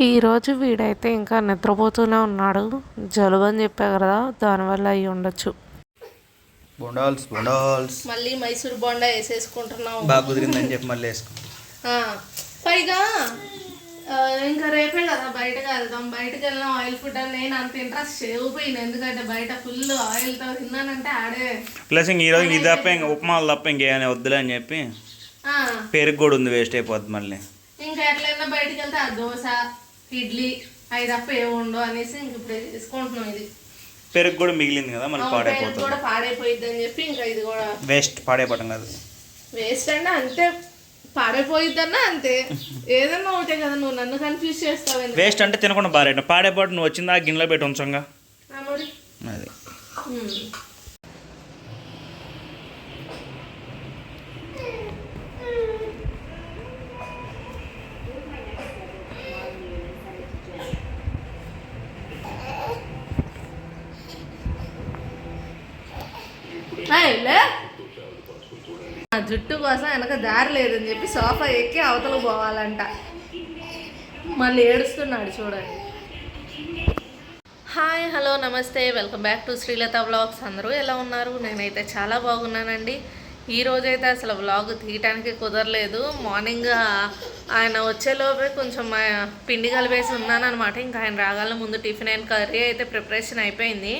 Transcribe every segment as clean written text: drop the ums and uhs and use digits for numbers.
ఈరోజు వీడైతే ఇంకా నిద్రపోతూనే ఉన్నాడు. జలుబు అని చెప్పా కదా, దానివల్ల అయ్యి ఉండొచ్చు. బొండాల్స్ బొండాల్స్ మళ్ళీ మైసూర్ బొండా వేసేసుకుంటున్నాం. బాగా కుదిరిందని చెప్పి మళ్ళీ వేసుకుంటాం. పైగా ఇంకా రేపే కదా బయటకు వెళ్దాం. బయటకు వెళ్ళిన ఆయిల్ ఫుడ్ అని నేను అంత ఇంట్రెస్ట్ చేయకపోయింది. ఎందుకంటే బయట ఫుల్ ఆయిల్తో తిన్నానంటే ఆడే ప్లస్ ఇంక ఈరోజు ఇది తప్ప ఇంకా ఉప్మాలు తప్ప ఇంకేమైనా వద్దులే అని చెప్పి పెరుగు కూడా ఉంది, వేస్ట్ అయిపోద్ది మళ్ళీ. ఇంకా ఎట్లయినా బయటకు వెళ్తే ఆ దోశ ఇడ్లీ అవి తప్ప ఏముండవు అనేసి ఇంక ఇప్పుడు తీసుకుంటున్నాం. ఇది పెరుగు కూడా మిగిలింది కదా, మళ్ళీ పాడైపోతుంది. కూడా పాడైపోయిద్ది అని చెప్పి ఇంకా ఇది కూడా వేస్ట్, పాడైపోవటం కాదు వేస్ట్ అంటే అంతే, పాడైపోయిద్దన్నా అంతే. ఏదన్నా ఒకటే కదా, నువ్వు నన్ను కన్ఫ్యూజ్ చేస్తావు. వేస్ట్ అంటే తినకుండా పాడేయటం, పాడైపోవటం నువ్వు వచ్చిందా గిన్నెలో పెట్టి ఉంచంగా అది. జుట్టు కోసం వెనక దారి లేదని చెప్పి సోఫా ఎక్కి అవతలకు పోవాలంట. మళ్ళీ ఏడుస్తున్నాడు చూడండి. హాయ్, హలో, నమస్తే, welcome back to Srilatha vlogs. అందరూ ఎలా ఉన్నారు? నేనైతే చాలా బాగున్నానండి. ఈరోజైతే అసలు వ్లాగ్ తీయటానికి కుదరలేదు. మార్నింగ్ ఆయన వచ్చేలోపే కొంచెం పిండి కలిపేసి ఉన్నానమాట. ఇంకా ఆయన రాగాల ముందు టిఫిన్ అండ్ కర్రీ అయితే ప్రిపరేషన్ అయిపోయింది.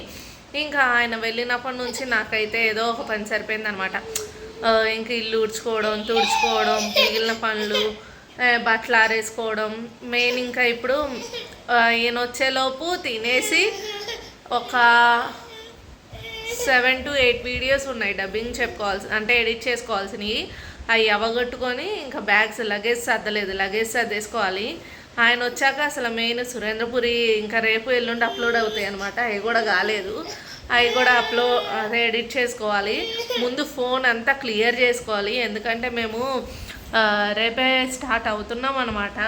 ఇంకా ఆయన వెళ్ళినప్పటి నుంచి నాకైతే ఏదో ఒక పని సరిపోయింది అనమాట. ఇంకా ఇల్లు తుడుచుకోవడం, మిగిలిన పనులు, బట్టలు ఆరేసుకోవడం మెయిన్. ఇంకా ఇప్పుడు ఈయన వచ్చేలోపు తినేసి ఒక 7 to 8 వీడియోస్ ఉన్నాయి డబ్బింగ్ చెప్పుకోవాల్సి, అంటే ఎడిట్ చేసుకోవాల్సినవి. అవి అవగొట్టుకొని ఇంకా లగేజ్ సర్దేసుకోవాలి. ఆయన వచ్చాక అసలు మెయిన్ సురేంద్రపురి ఇంకా రేపు ఎల్లుండి అప్లోడ్ అవుతాయి అనమాట. అవి కూడా కాలేదు, అవి కూడా ఎడిట్ చేసుకోవాలి. ముందు ఫోన్ అంతా క్లియర్ చేసుకోవాలి, ఎందుకంటే మేము రేపే స్టార్ట్ అవుతున్నాం అనమాట.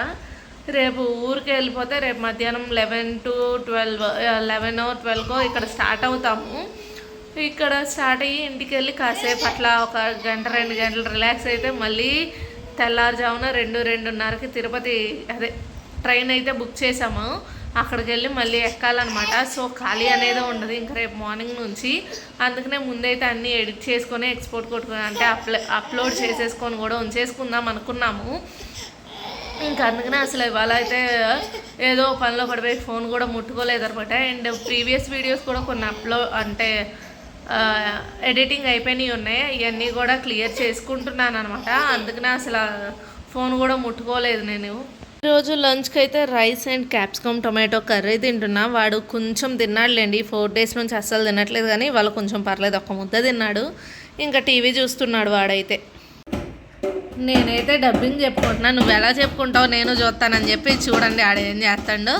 రేపు ఊరికి వెళ్ళిపోతే రేపు మధ్యాహ్నం 11 to 12 ఇక్కడ స్టార్ట్ అవుతాము. ఇక్కడ స్టార్ట్ అయ్యి ఇంటికి వెళ్ళి కాసేపు అట్లా ఒక గంట 2 గంటలు రిలాక్స్ అయితే మళ్ళీ తెల్లారుజామున 2-2:30కి తిరుపతి ట్రైన్ అయితే బుక్ చేసాము. అక్కడికి వెళ్ళి మళ్ళీ ఎక్కాలన్నమాట. సో ఖాళీ అనేది ఉండదు ఇంకా రేపు మార్నింగ్ నుంచి. అందుకనే ముందైతే అన్నీ ఎడిట్ చేసుకొని ఎక్స్పోర్ట్ కొట్టుకొని అంటే అప్లోడ్ చేసేసుకొని కూడా ఉంచేసుకుందాం అనుకున్నాము. ఇంకా అందుకనే అసలు ఇవాళ అయితే ఏదో పనిలో పడిపోయి ఫోన్ కూడా ముట్టుకోలేదన్నమాట. అండ్ ప్రీవియస్ వీడియోస్ కూడా కొన్ని ఎడిటింగ్ అయిపోయినాయి ఉన్నాయి, ఇవన్నీ కూడా క్లియర్ చేసుకుంటున్నాను అనమాట. అందుకనే అసలు ఫోన్ కూడా ముట్టుకోలేదు నేను. ఈరోజు లంచ్కి అయితే rice and capsicum tomato curry తింటున్నా. వాడు కొంచెం తిన్నాడులేండి, 4 days నుంచి అస్సలు తినట్లేదు, కానీ వాళ్ళు కొంచెం పర్లేదు, ఒక్క ముద్ద తిన్నాడు. ఇంకా టీవీ చూస్తున్నాడు వాడైతే. నేనైతే డబ్బింగ్ చెప్పుకుంటున్నా, నువ్వు ఎలా చెప్పుకుంటావు నేను చూస్తానని చెప్పి చూడండి ఆడేం చేస్తాడో.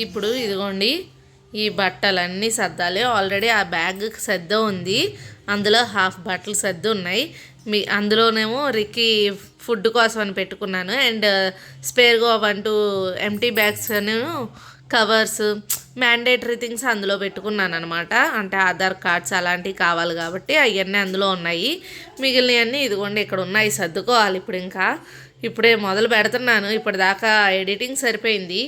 ఇప్పుడు ఇదిగోండి ఈ బట్టలన్నీ సర్దాలి. ఆల్రెడీ ఆ బ్యాగ్ సర్ద ఉంది, అందులో హాఫ్ బట్టలు సర్ది ఉన్నాయి. అందులోనేమో రిక్కీ ఫుడ్ కోసం అని పెట్టుకున్నాను. అండ్ స్పేర్గా 1-2 empty bags covers, mandatory things అందులో పెట్టుకున్నాను అనమాట. అంటే ఆధార్ కార్డ్స్ అలాంటివి కావాలి కాబట్టి అవన్నీ అందులో ఉన్నాయి. మిగిలినవన్నీ ఇదిగోండి ఇక్కడ ఉన్నాయి, సర్దుకోవాలి. ఇప్పుడే మొదలు పెడుతున్నాను. ఇప్పటిదాకా ఎడిటింగ్ సరిపోయింది.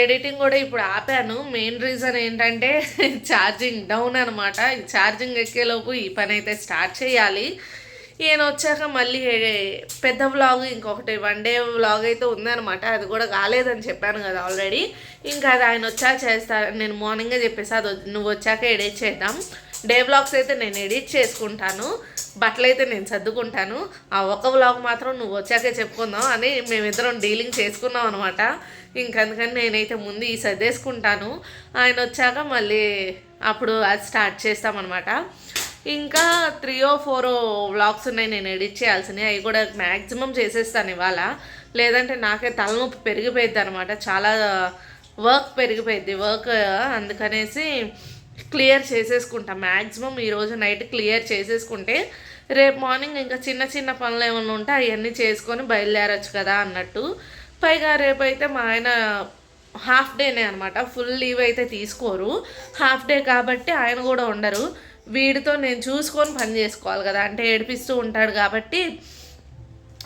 ఎడిటింగ్ కూడా ఇప్పుడు ఆపాను. మెయిన్ రీజన్ ఏంటంటే ఛార్జింగ్ డౌన్ అనమాట. ఈ ఛార్జింగ్ ఎక్కేలోపు ఈ పని అయితే స్టార్ట్ చేయాలి. ఈయన వచ్చాక మళ్ళీ పెద్ద వ్లాగ్ ఇంకొకటి 1 day వ్లాగ్ అయితే ఉందనమాట. అది కూడా కాలేదని చెప్పాను కదా ఆల్రెడీ. ఇంకా అది ఆయన వచ్చాక చేస్తాను. నేను మార్నింగే చెప్పేసి అది నువ్వు వచ్చాక ఎడిట్ చేద్దాం. డే వ్లాగ్స్ అయితే నేను ఎడిట్ చేసుకుంటాను, బట్టలు అయితే నేను సర్దుకుంటాను. ఆ ఒక వ్లాగ్ మాత్రం నువ్వు వచ్చాకే చెప్పుకుందాం అని మేమిద్దరం డీలింగ్ చేసుకున్నాం అనమాట. ఇంకందుకని నేనైతే ముందు ఈ సర్దేసుకుంటాను, ఆయన వచ్చాక మళ్ళీ అప్పుడు అది స్టార్ట్ చేస్తామన్నమాట. ఇంకా 3 or 4 వ్లాగ్స్ ఉన్నాయి నేను ఎడిట్ చేయాల్సినవి. అవి కూడా మ్యాక్సిమం చేసేస్తాను ఇవాళ, లేదంటే నాకే తలనొప్పి పెరిగిపోయిద్ది అనమాట. చాలా వర్క్ పెరిగిపోయిద్ది అందుకనేసి క్లియర్ చేసేసుకుంటా. మ్యాక్సిమం ఈరోజు నైట్ క్లియర్ చేసేసుకుంటే రేపు మార్నింగ్ ఇంకా చిన్న పనులు ఏమైనా ఉంటే అవన్నీ చేసుకొని బయలుదేరచ్చు కదా అన్నట్టు. పైగా రేపు అయితే మా ఆయన హాఫ్ డేనే అనమాట, ఫుల్ లీవ్ అయితే తీసుకోరు. హాఫ్ డే కాబట్టి ఆయన కూడా ఉండరు. వీడితో నేను చూసుకొని పని చేసుకోవాలి కదా, అంటే ఏడిపిస్తూ ఉంటాడు కాబట్టి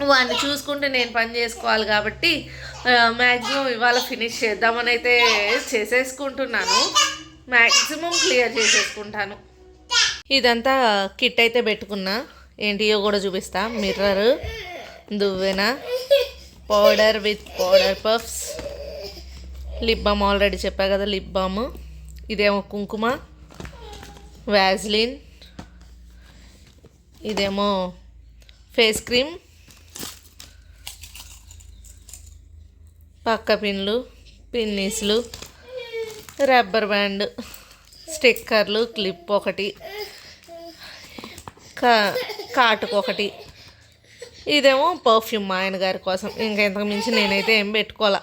వాడిని చూసుకుంటే నేను పని చేసుకోవాలి కాబట్టి మ్యాక్సిమం ఇవాళ ఫినిష్ చేద్దామని అయితే చేసేసుకుంటున్నాను. మ్యాక్సిమం క్లియర్ చేసేసుకుంటాను. ఇదంతా కిట్ అయితే పెట్టుకున్నా, ఏంటియో కూడా చూపిస్తా. మిర్రర్, దువ్వెన, powder with powder puffs, lip balm already చెప్పా కదా లిప్ బామ్, ఇదేమో కుంకుమ, వ్యాజ్లిన్, ఇదేమో ఫేస్ క్రీమ్, పక్క పిన్లు, పిన్నీస్లు, రబ్బర్ బ్యాండ్, స్టిక్కర్లు, క్లిప్ ఒకటి, కాటుకు ఒకటి, ఇదేమో పర్ఫ్యూమ్ మా ఆయన గారి కోసం. ఇంకా ఇంతకు మించి నేనైతే ఏం పెట్టుకోవాలా.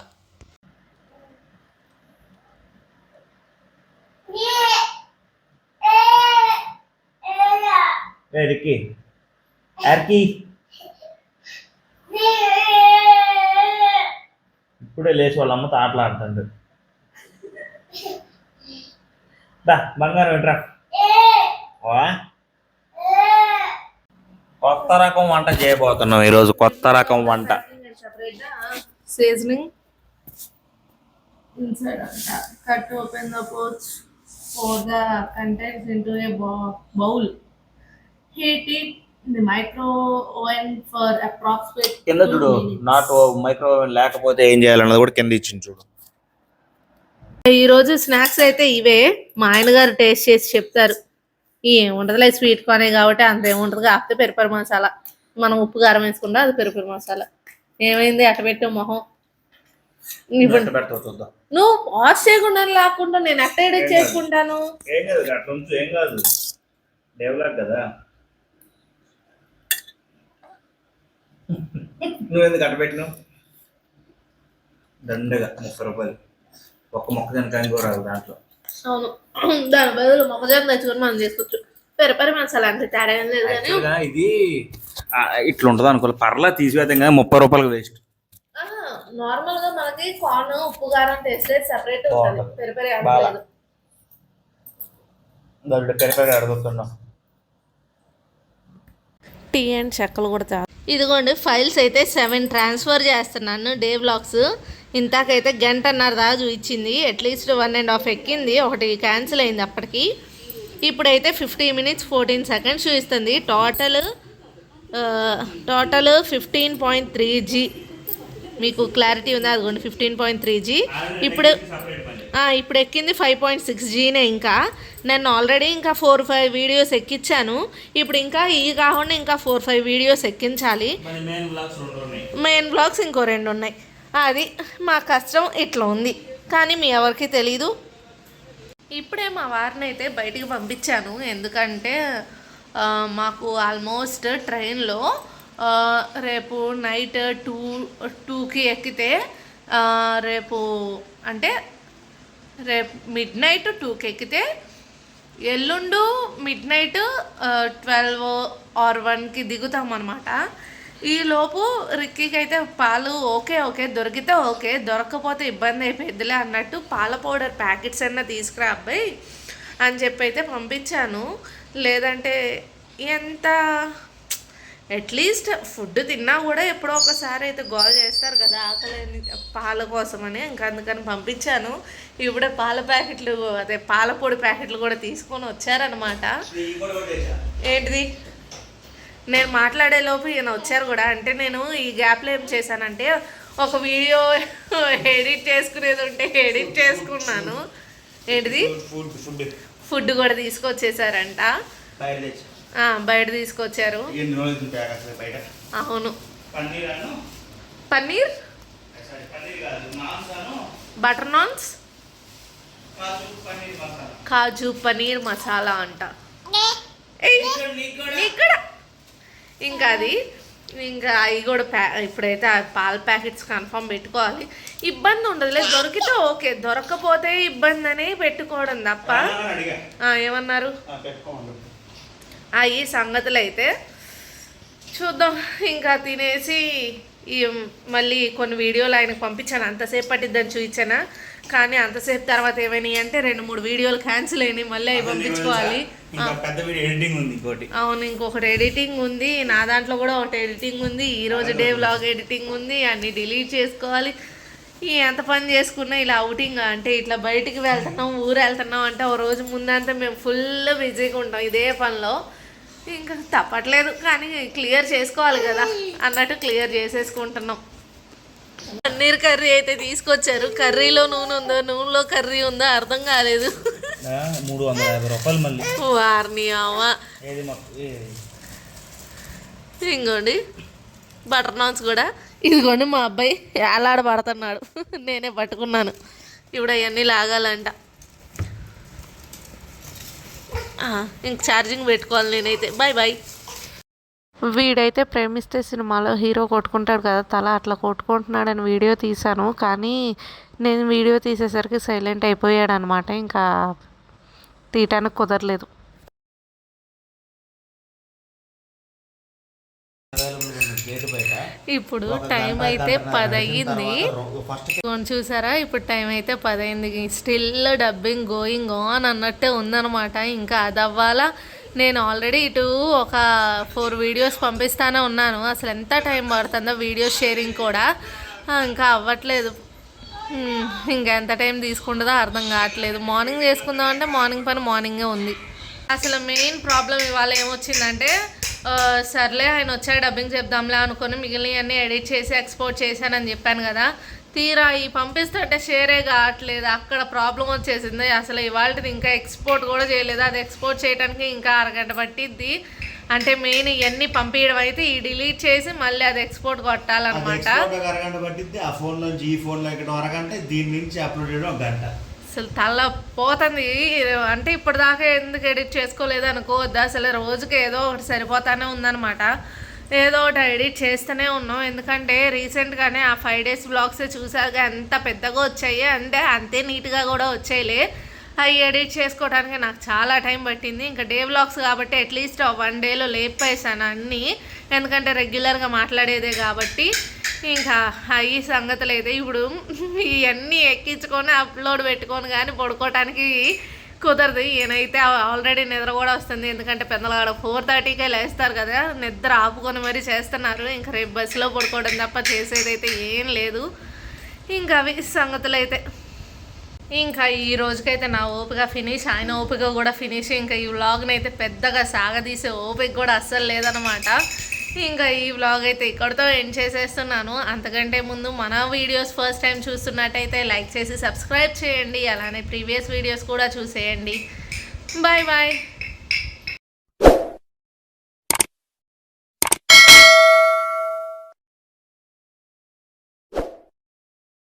ఇప్పుడే లేచి వాళ్ళ అమ్మతో ఆటలాడుతుంది. బంగారం ఏంట్రా, కొత్త రకం వంట చేయబోతున్నాం ఈరోజు. కొత్త రకం వంట seasoning inside cut open the pouch, pour the contents into a bowl, heat it in the micro oven for approximate కింద 2 చూడు, minutes. నాట్ మైక్రోవేవ్ లేకపోతే ఏం చేయాలన్నది కూడా కింద ఇచ్చింది చూడు. ఈరోజు స్నాక్స్ అయితే ఇవే. మా ఆయన గారు టేస్ట్ చేసి చెప్తారు. ఏముంటదిలే, స్వీట్ కార్నే కాబట్టి అంత ఏముంటుంది, కాకపోతే పెరుపరి మసాలా, మనం ఉప్పు కారం వేసుకుంటా, అది పెరుపరి మసాలా. ఏమైంది అట్ట పెట్టే మొహం? చూద్దాం. నువ్వు వాష్ చేయకుండా లేకుండా నేను అట్ట ఎడిట్ చేసుకుంటాను. ఏం కాదు, అట్లా ఉంచు, ఏం కాదు, డెవలప్ కదా. నువ్వెందుకు అట్ట పెట్టినావు? దండగా 30 రూపాయలు ఒక్క మొక్కజొన్న కాయని కూడా రాదు దాంట్లో. అవును, దాని బదులు మొక్కజొన్న తెచ్చుకొని మనం చేసుకోవచ్చు. పెరపరి మసాలా అంతే, తేడా ఏం లేదు. కానీ ఇది ఇట్లా ఉంటుంది అనుకో, పర్లా తీసివేద్దాం కానీ 30 రూపాయలకు వేస్ట్. నార్మల్ గా మనకి కార్న్ ఉప్పు కారం టేస్ట్ సెపరేట్ ఉంటుంది, పెరపరి లేదు. పెరపరి అడుగుతున్నాం. టీ అండ్ చెక్కలు కూడా. ఇదిగోండి ఫైల్స్ అయితే 7 ట్రాన్స్ఫర్ చేస్తున్నాను డే బ్లాగ్స్. ఇంతకైతే 1.5 గంట దాకా చూపించింది, అట్లీస్ట్ 1.5 ఎక్కింది, ఒకటి క్యాన్సిల్ అయింది అప్పటికి. ఇప్పుడైతే 50 minutes 14 seconds చూపిస్తుంది. Total 15.3G. మీకు క్లారిటీ ఉందా? అదిగోండి 15.3G. ఇప్పుడు ఎక్కింది 5.6Gనే. ఇంకా నేను ఆల్రెడీ ఇంకా 4-5 వీడియోస్ ఎక్కించాను. ఇప్పుడు ఇంకా కాకుండా ఇంకా 4-5 వీడియోస్ ఎక్కించాలి. మెయిన్ బ్లాగ్స్ ఇంకో 2 ఉన్నాయి. అది మా కష్టం ఇట్లా ఉంది, కానీ మీ ఎవరికి తెలీదు. ఇప్పుడే మా వారిని అయితే బయటికి పంపించాను, ఎందుకంటే మాకు ఆల్మోస్ట్ ట్రైన్లో రేపు నైట్ 2కి ఎక్కితే రేపు మిడ్నైట్ 2కి ఎక్కితే ఎల్లుండు మిడ్నైట్ 12 or 1కి దిగుతాం అనమాట. ఈలోపు రిక్కీకి అయితే పాలు ఓకే దొరికితే ఓకే, దొరకకపోతే ఇబ్బంది అయిపోయిద్దిలే అన్నట్టు పాల పౌడర్ ప్యాకెట్స్ అన్నా తీసుకురా అబ్బాయి అని చెప్పి అయితే పంపించాను. లేదంటే ఎంత అట్లీస్ట్ ఫుడ్ తిన్నా కూడా ఎప్పుడో ఒకసారి అయితే గోల్ చేస్తారు కదా ఆకలి పాల కోసమని, ఇంకా అందుకని పంపించాను. ఇప్పుడే పాల ప్యాకెట్లు, అదే పాల పొడి ప్యాకెట్లు కూడా తీసుకొని వచ్చారనమాట. ఏంటిది? నేను మాట్లాడేలోపు ఈయన వచ్చారు కూడా. అంటే నేను ఈ గ్యాప్లో ఏం చేశానంటే, ఒక వీడియో ఎడిట్ చేసుకునేది ఉంటే ఎడిట్ చేసుకున్నాను. ఏంటిది? ఫుడ్ కూడా తీసుకొచ్చేసారంట, బయట తీసుకొచ్చారు. అవును, పన్నీర్, బటర్ నాన్స్, కాజు పన్నీర్ మసాలా అంట. ఇక్కడ ఇంకా అది ఇంకా అవి కూడా ఇప్పుడైతే పాల ప్యాకెట్స్ కన్ఫర్మ్ పెట్టుకోవాలి. ఇబ్బంది ఉండదులే, దొరికితే ఓకే, దొరకకపోతే ఇబ్బంది అని పెట్టుకోవడం తప్ప. ఏమన్నారు? ఈ సంగతులు అయితే చూద్దాం. ఇంకా తినేసి మళ్ళీ కొన్ని వీడియోలు ఆయనకు పంపించాను, అంతసేపు పట్టిద్దని చూపించానా. కానీ అంతసేపు తర్వాత ఏమైనాయి అంటే 2-3 వీడియోలు క్యాన్సిల్ అయినాయి, మళ్ళీ అవి పంపించుకోవాలి. అవును, ఇంకొకటి ఎడిటింగ్ ఉంది, నా దాంట్లో కూడా ఒకటి ఎడిటింగ్ ఉంది, ఈరోజు డే వ్లాగ్ ఎడిటింగ్ ఉంది, అన్నీ డిలీట్ చేసుకోవాలి. ఎంత పని చేసుకున్నా ఇలా అవుటింగ్ అంటే ఇట్లా బయటికి వెళ్తున్నాం, ఊరు వెళ్తున్నాం అంటే ఓ రోజు ముందంతా మేము ఫుల్ బిజీగా ఉంటాం ఇదే పనిలో. ఇంకా తప్పట్లేదు, కానీ క్లియర్ చేసుకోవాలి కదా అన్నట్టు క్లియర్ చేసేసుకుంటున్నాం. పన్నీర్ కర్రీ అయితే తీసుకొచ్చారు. కర్రీలో నూనె ఉందో నూనెలో కర్రీ ఉందో అర్థం కాలేదు. 350 రూపాయలు మళ్ళీ వారిని అవ్వ. ఇంకోండి బటర్ నాన్స్ కూడా. ఇదిగోండి మా అబ్బాయి ఏలాడ పడుతున్నాడు, నేనే పట్టుకున్నాను. ఇప్పుడు అవన్నీ లాగాలంట. ఇంక ఛార్జింగ్ పెట్టుకోవాలి నేనైతే. Bye bye. వీడైతే ప్రేమిస్తే సినిమాలో హీరో కొట్టుకుంటాడు కదా తల, అట్లా కొట్టుకుంటున్నాడని వీడియో తీశాను. కానీ నేను వీడియో తీసేసరికి సైలెంట్ అయిపోయాడు అనమాట. ఇంకా తీయటానికి కుదరలేదు. ఇప్పుడు టైం అయితే 10 అయ్యింది. చూసారా, ఇప్పుడు టైం అయితే 10 అయింది. స్టిల్ డబ్బింగ్ గోయింగ్ ఆన్ అన్నట్టే ఉందన్నమాట. ఇంకా అది అవ్వాలా. నేను ఆల్రెడీ ఇటు ఒక 4 వీడియోస్ పంపిస్తానే ఉన్నాను. అసలు ఎంత టైం పడుతుందో వీడియో షేరింగ్ కూడా ఇంకా అవ్వట్లేదు. ఇంకా ఎంత టైం తీసుకుంటుందో అర్థం కావట్లేదు. మార్నింగ్ చేసుకుందామంటే మార్నింగ్ పని మార్నింగే ఉంది. అసలు మెయిన్ ప్రాబ్లం ఇవాళ ఏమొచ్చిందంటే, సర్లే ఆయన వచ్చాక డబ్బింగ్ చెప్దాంలే అనుకొని మిగిలినవన్నీ ఎడిట్ చేసి ఎక్స్పోర్ట్ చేశానని చెప్పాను కదా. తీరా ఈ పంపిస్తుంటే షేరే కావట్లేదు. అక్కడ ప్రాబ్లం వచ్చేసింది. అసలు ఇవాళది ఇంకా ఎక్స్పోర్ట్ కూడా చేయలేదు. అది ఎక్స్పోర్ట్ చేయడానికి ఇంకా అరగంట పట్టిద్ది. అంటే మెయిన్ ఇవన్నీ పంపించడం అయితే ఈ డిలీట్ చేసి మళ్ళీ అది ఎక్స్పోర్ట్ కొట్టాలన్నమాట. అసలు తల పోతుంది. అంటే ఇప్పటిదాకా ఎందుకు ఎడిట్ చేసుకోలేదు అనుకోవద్దు. అసలు రోజుకి ఏదో ఒకటి సరిపోతానే ఉందన్నమాట. ఏదో ఒకటి ఎడిట్ చేస్తూనే ఉన్నాం. ఎందుకంటే రీసెంట్గానే ఆ 5 days బ్లాగ్స్ చూసాక ఎంత పెద్దగా వచ్చాయి అంటే అంతే నీట్గా కూడా వచ్చాయిలే. అవి ఎడిట్ చేసుకోవడానికి నాకు చాలా టైం పట్టింది. ఇంకా డే వ్లాగ్స్ కాబట్టి అట్లీస్ట్ 1 dayలో లేపేసాను అన్నీ. ఎందుకంటే రెగ్యులర్గా మాట్లాడేదే కాబట్టి. ఇంకా అవి సంగతులు అయితే ఇప్పుడు ఇవన్నీ ఎక్కించుకొని అప్లోడ్ పెట్టుకొని కానీ పడుకోవటానికి కుదరదు. ఈయనైతే ఆల్రెడీ నిద్ర కూడా వస్తుంది. ఎందుకంటే పెద్దలగాడ 4:30కే లేస్తారు కదా, నిద్ర ఆపుకొని మరీ చేస్తున్నారు. ఇంకా రేపు బస్సులో పడుకోవడం తప్ప చేసేదైతే ఏం లేదు. ఇంకా అవి సంగతులు అయితే. ఇంకా ఈ రోజుకైతే నా ఓపిక ఫినిష్, ఆయన ఓపిక కూడా ఫినిష్. ఇంకా ఈ వ్లాగ్ని అయితే పెద్దగా సాగదీసే ఓపిక కూడా అస్సలు లేదనమాట. ఇంకా ఈ వ్లాగ్ అయితే ఇక్కడితో ఎండ్ చేసేస్తున్నాను. అంతకంటే ముందు మన వీడియోస్ ఫస్ట్ టైం చూస్తున్నట్టయితే లైక్ చేసి సబ్స్క్రైబ్ చేయండి. అలానే ప్రీవియస్ వీడియోస్ కూడా చూసేయండి. Bye bye.